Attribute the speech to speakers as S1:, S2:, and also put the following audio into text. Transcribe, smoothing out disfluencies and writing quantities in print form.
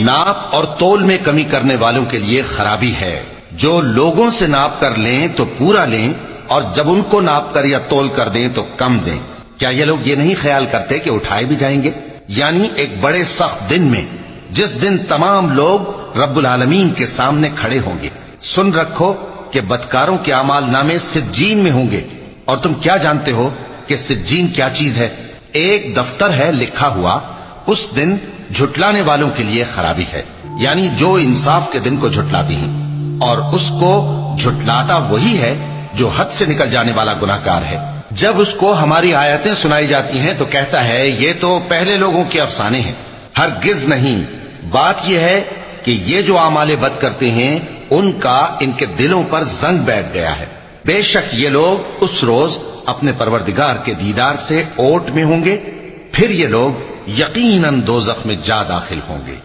S1: ناپ اور تول میں کمی کرنے والوں کے لیے خرابی ہے، جو لوگوں سے ناپ کر لیں تو پورا لیں، اور جب ان کو ناپ کر یا تول کر دیں تو کم دیں۔ کیا یہ لوگ یہ نہیں خیال کرتے کہ اٹھائے بھی جائیں گے؟ یعنی ایک بڑے سخت دن میں، جس دن تمام لوگ رب العالمین کے سامنے کھڑے ہوں گے۔ سن رکھو کہ بدکاروں کے اعمال نامے سجین میں ہوں گے، اور تم کیا جانتے ہو کہ سجین کیا چیز ہے؟ ایک دفتر ہے لکھا ہوا، اس دن جھٹلانے والوں کے لیے خرابی ہے، یعنی جو انصاف کے دن کو جھٹلاتی ہیں، اور اس کو جھٹلاتا وہی ہے جو حد سے نکل جانے والا گناہگار ہے۔ جب اس کو ہماری آیتیں سنائی جاتی ہیں تو کہتا ہے یہ تو پہلے لوگوں کے افسانے ہیں۔ ہرگز نہیں، بات یہ ہے کہ یہ جو اعمال بد کرتے ہیں ان کا ان کے دلوں پر زنگ بیٹھ گیا ہے۔ بے شک یہ لوگ اس روز اپنے پروردگار کے دیدار سے اوٹ میں ہوں گے، پھر یہ لوگ یقیناً دوزخ میں جا داخل ہوں گے۔